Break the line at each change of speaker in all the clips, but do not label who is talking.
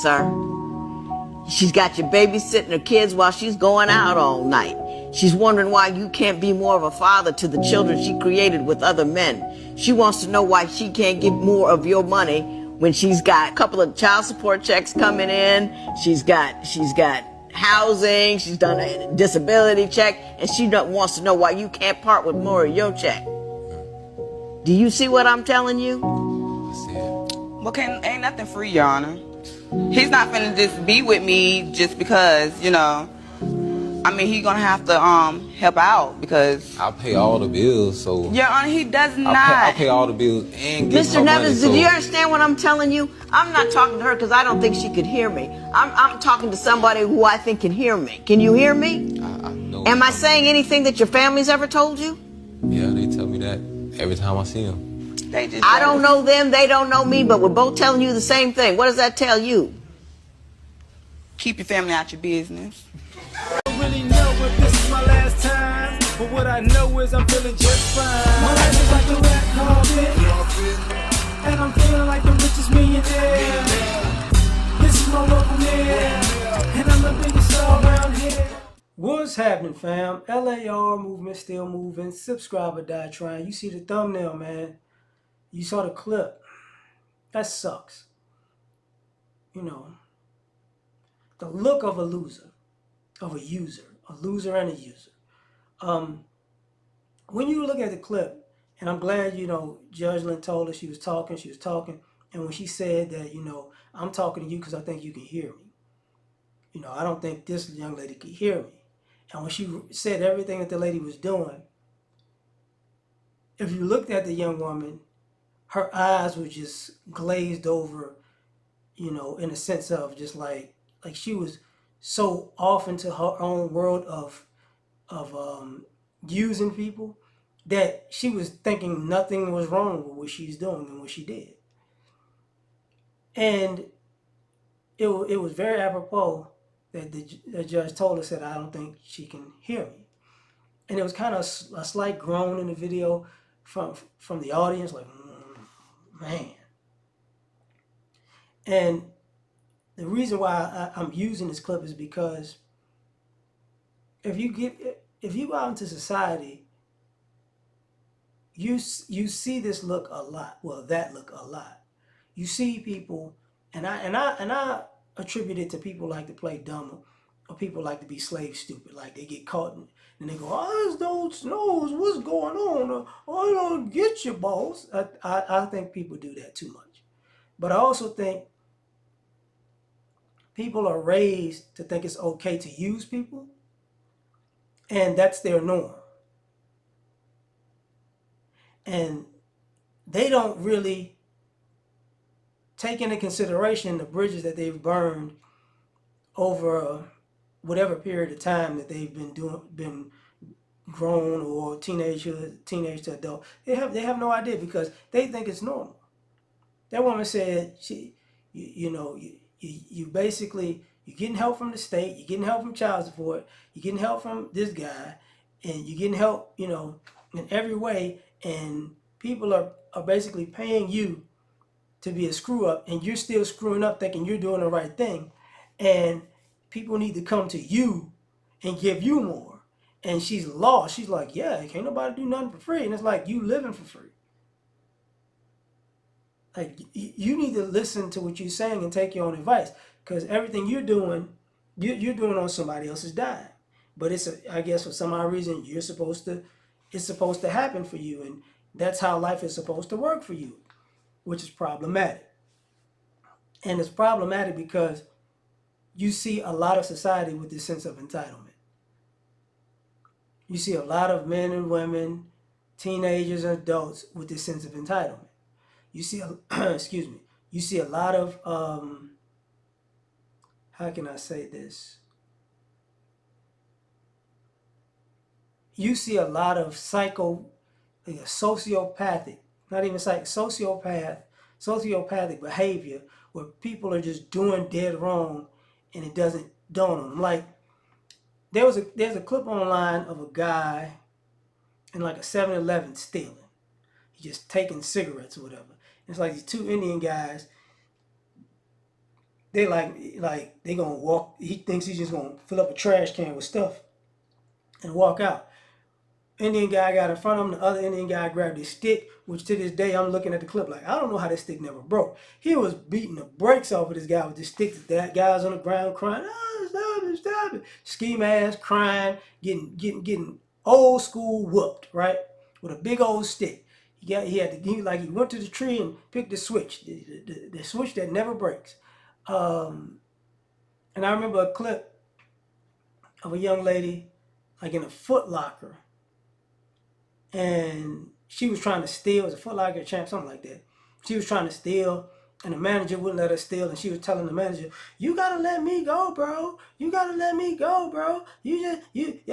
sir. She's got you babysitting her kids while she's going out all night. She's wondering why you can't be more of a father to the children she created with other men. She wants to know why she can't get more of your money when she's got a couple of child support checks coming in. She's got housing, she's done a disability check, and she wants to know why you can't part with more of your check. Do you see what I'm telling you?
I see it.
Well, ain't nothing free, Your Honor. He's not finna just be with me just because, you know. I mean, he gonna have to help out because
I pay all the bills, so
Your Honor, he does not.
I pay all the bills and get
Mr.
my
Nevins,
money.
do you understand what I'm telling you? I'm not talking to her because I don't think she could hear me. I'm talking to somebody who I think can hear me. Can you hear me?
I know.
Am I saying anything that your family's ever told you?
Yeah, they tell me that every time I see them.
I don't know them, they don't know me, but we're both telling you the same thing. What does that tell you?
Keep your family out your business.
I don't really know if this is my last time, but what I know is I'm feeling just fine. My life is like a red carpet, and I'm feeling like the richest millionaire. This is my local mayor, and I'm the biggest star around here. What's happening, fam? L.A.R. movement still moving. Subscribe or die trying. You see the thumbnail, man. You saw the clip. That sucks. You know, the look of a loser, of a loser and a user. When you look at the clip, and I'm glad, you know, Judge Lynn told us she was talking, and when she said that, you know, I'm talking to you because I think you can hear me. You know, I don't think this young lady could hear me. And when she said everything that the lady was doing, if you looked at the young woman, her eyes were just glazed over, you know, in a sense of just like she was so off into her own world of using people that she was thinking nothing was wrong with what she's doing and what she did. And it was very apropos that the judge told us that I don't think she can hear me. And it was kind of a slight groan in the video from the audience, like, man. And the reason why I'm using this clip is because if you go out into society, you see this look a lot. Well, that look a lot. You see people, and I attribute it to people like to play dumb, or people like to be slave stupid. Like they get caught and they go, "I don't know what's going on. I don't get you, boss." I think people do that too much, but I also think people are raised to think it's okay to use people, and that's their norm. And they don't really take into consideration the bridges that they've burned over whatever period of time that they've been grown or teenage to adult. They have no idea because they think it's normal. That woman said you basically you're getting help from the state, you're getting help from child support, you're getting help from this guy, and you're getting help, you know, in every way, and people are basically paying you to be a screw up, and you're still screwing up thinking you're doing the right thing, and people need to come to you and give you more. And she's lost. She's like, yeah, can't nobody do nothing for free. And it's like, you living for free. Like, you need to listen to what you're saying and take your own advice, because everything you're doing on somebody else's dime. But I guess for some odd reason it's supposed to happen for you, and that's how life is supposed to work for you, which is problematic. And it's problematic because you see a lot of society with this sense of entitlement. You see a lot of men and women, teenagers and adults with this sense of entitlement. You see, excuse me, you see a lot of, how can I say this? You see a lot of sociopathic, not even sociopathic behavior where people are just doing dead wrong and it doesn't dawn on them. Like, there's a clip online of a guy in like a 7-Eleven stealing. He's just taking cigarettes or whatever. It's like these two Indian guys,
they like they gonna walk. He thinks he's just gonna fill up a trash can with stuff and walk out. Indian guy got in front of him. The other Indian guy grabbed his stick, which to this day I'm looking at the clip like I don't know how this stick never broke. He was beating the brakes off of this guy with this stick. That guy's on the ground crying, "Oh, stop it, stop it!" Ski mask, crying, getting old school whooped, right, with a big old stick. He went to the tree and picked the switch, the switch that never breaks. And I remember a clip of a young lady like in a Foot Locker, and she was trying to steal. It was a Foot Locker champ, something like that. She was trying to steal, and the manager wouldn't let her steal, and she was telling the manager, "You gotta let me go, bro. You gotta let me go, bro. Yeah,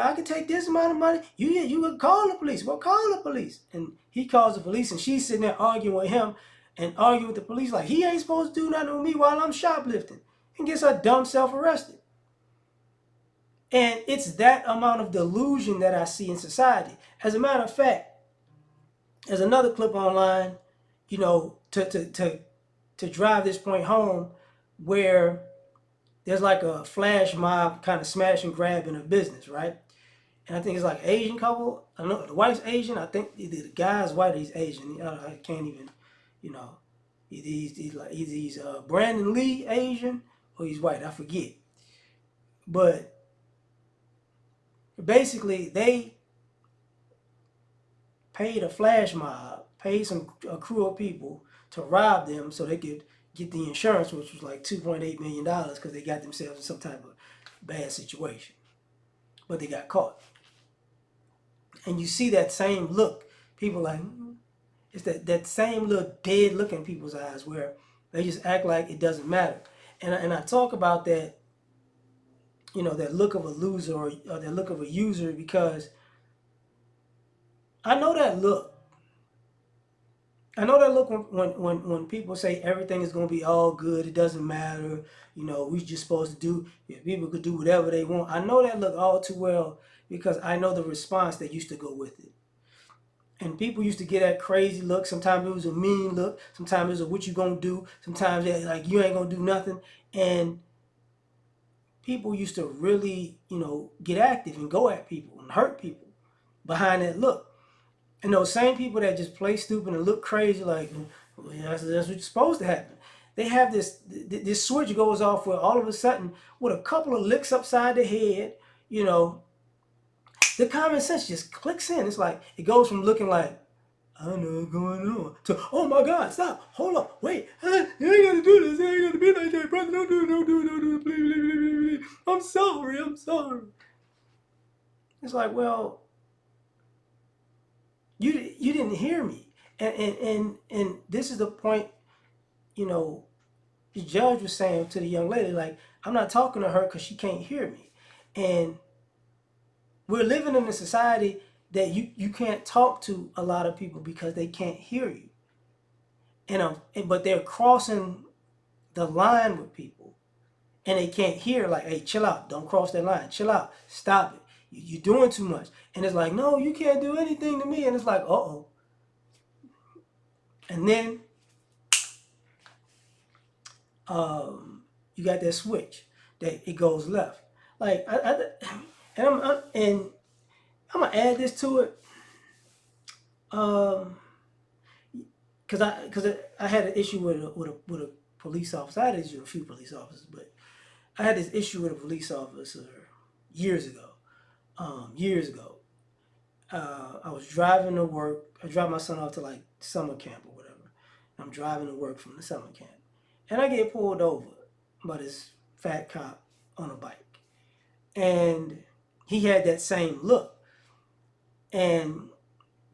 I can take this amount of money. You could call the police. Well, call the police." And he calls the police, and she's sitting there arguing with him and arguing with the police like he ain't supposed to do nothing with me while I'm shoplifting, and gets her dumb self arrested. And it's that amount of delusion that I see in society. As a matter of fact, there's another clip online, to drive this point home, where there's like a flash mob kind of smash and grab in a business, right? And I think it's like Asian couple. I don't know, the wife's Asian. I think either the guy's white or he's Asian. I can't even, he's Brandon Lee Asian or he's white. I forget. But basically, they paid a flash mob, paid a crew of people to rob them so they could get the insurance, which was like $2.8 million because they got themselves in some type of bad situation. But they got caught. And you see that same look. People like, it's that same little dead look in people's eyes where they just act like it doesn't matter. And I talk about that, that look of a loser or that look of a user, because I know that look. I know that look when people say everything is going to be all good, it doesn't matter, we just supposed to do, if people could do whatever they want. I know that look all too well because I know the response that used to go with it. And people used to get that crazy look. Sometimes it was a mean look. Sometimes it was a what you gonna do. Sometimes it like you ain't gonna do nothing. And people used to really, get active and go at people and hurt people behind that look. And those same people that just play stupid and look crazy, like, well, yeah, that's what's supposed to happen. They have this switch goes off where all of a sudden, with a couple of licks upside the head, the common sense just clicks in. It's like it goes from looking like, I don't know what's going on, to, oh my God, stop, hold up, wait, you ain't gotta do this, you ain't gotta be like that, brother, don't do it, please, I'm sorry. It's like, well, you didn't hear me, and this is the point, the judge was saying to the young lady, like, I'm not talking to her because she can't hear me, and we're living in a society that you can't talk to a lot of people because they can't hear you. But they're crossing the line with people and they can't hear, like, hey, chill out, don't cross that line, chill out, stop it, you're doing too much. And it's like, no, you can't do anything to me. And it's like, uh-oh. And then you got that switch that it goes left. Like, and I'm gonna add this to it, because I had an issue with a police officer. I had an issue with a few police officers, but I had this issue with a police officer years ago. I was driving to work. I dropped my son off to like summer camp or whatever. I'm driving to work from the summer camp, and I get pulled over by this fat cop on a bike, and he had that same look.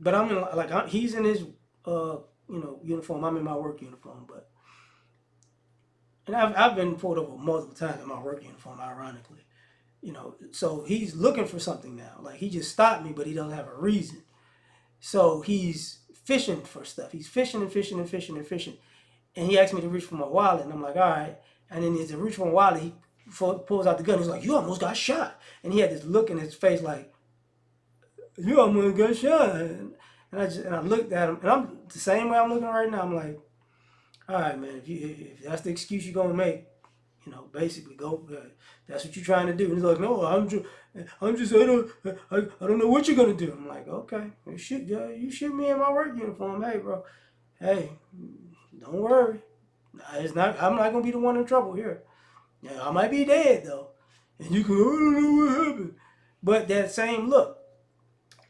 But I'm in, like, he's in his uniform. I'm in my work uniform, and I've been pulled over multiple times in my work uniform, ironically. So he's looking for something now. Like, he just stopped me, but he doesn't have a reason. So he's fishing for stuff. He's fishing and fishing and fishing and fishing. And he asked me to reach for my wallet, and I'm like, all right. And then as he reach for my wallet, he pulls out the gun. He's like, you almost got shot. And he had this look in his face like, you almost got shot. And I looked at him, and I'm the same way I'm looking right now. I'm like, all right, man, if that's the excuse you're gonna make, You know, basically go. That's what you're trying to do. And he's like, no, I don't know what you're gonna do. I'm like, okay, well, shit, yeah, you shoot me in my work uniform. Hey, bro, hey, don't worry. It's not. I'm not gonna be the one in trouble here. Yeah, I might be dead though, and you can. I don't know what happened. But that same look,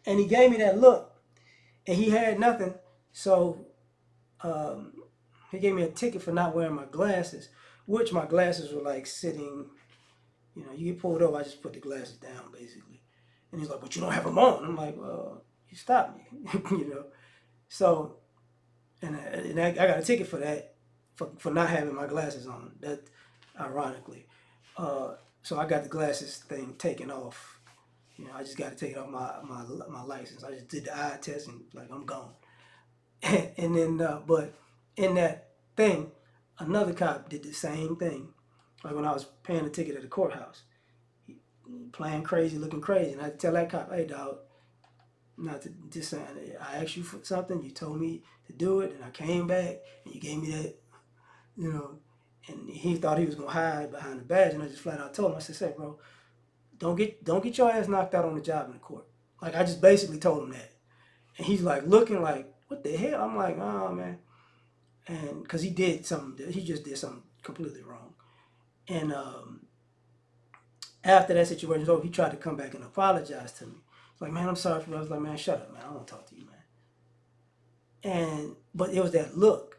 and he gave me that look, and he had nothing. So he gave me a ticket for not wearing my glasses, which my glasses were like sitting. You know, you get pulled over, I just put the glasses down basically. And he's like, but you don't have them on. I'm like, well, you stopped me, you know. So, and I got a ticket for that, for not having my glasses on. That, ironically. So I got the glasses thing taken off. You know, I just got to take it off my license. I just did the eye test and like, I'm gone. And then, but in that thing, another cop did the same thing. Like when I was paying the ticket at the courthouse, he playing crazy, looking crazy, and I had to tell that cop, "Hey, dog, not to just saying. I asked you for something, you told me to do it, and I came back, and you gave me that, you know." And he thought he was gonna hide behind the badge, and I just flat out told him, I said, "Say, bro, don't get your ass knocked out on the job in the court." Like I just basically told him that, and he's like looking like, "What the hell?" I'm like, "Oh man," and because he just did something completely wrong. And after that situation was over, he tried to come back and apologize to me. He's like, "Man, I'm sorry for that." I was like, "Man, shut up, man. I don't want to talk to you, man." But it was that look.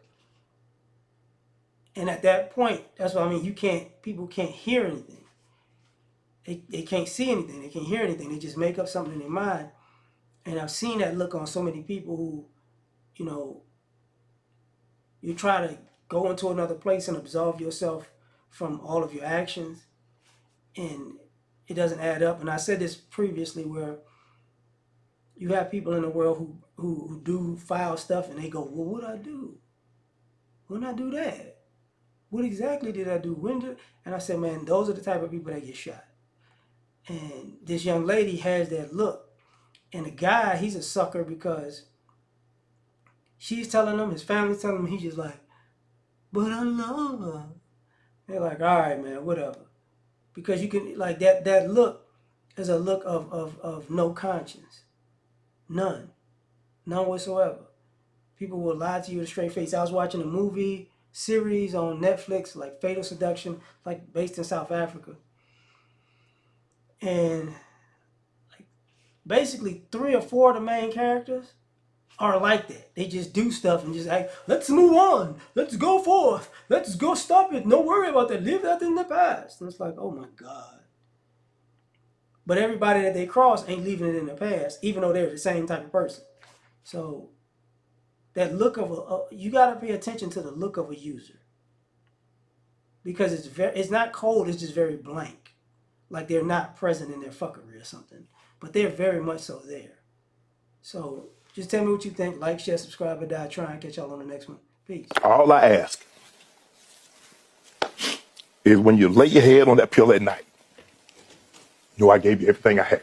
And at that point, that's what I mean. People can't hear anything. They can't see anything. They can't hear anything. They just make up something in their mind. And I've seen that look on so many people who, you know, you try to go into another place and absolve yourself from all of your actions, and it doesn't add up. And I said this previously, where you have people in the world who do foul stuff, and they go, "Well, what'd I do? When I do that? What exactly did I do? When did?" And I said, man, those are the type of people that get shot. And this young lady has that look. And the guy, he's a sucker because she's telling him, his family's telling him, he's just like, "But I love her." They're like, "All right, man, whatever." Because you can, like, that look is a look of no conscience. None. None whatsoever. People will lie to you with a straight face. I was watching a movie series on Netflix, like Fatal Seduction, like based in South Africa. And like basically 3 or 4 of the main characters are like that. They just do stuff and just act, "Let's move on. Let's go forth. Let's go stop it. Don't worry about that. Leave that in the past." And it's like, oh my God. But everybody that they cross ain't leaving it in the past, even though they're the same type of person. So that look of you got to pay attention to the look of a user, because it's not cold. It's just very blank, like they're not present in their fuckery or something, but they're very much so there. So just tell me what you think. Like, share, subscribe, or die. Try and catch y'all on the next one. Peace.
All I ask is when you lay your head on that pillow at night, know I gave you everything I had.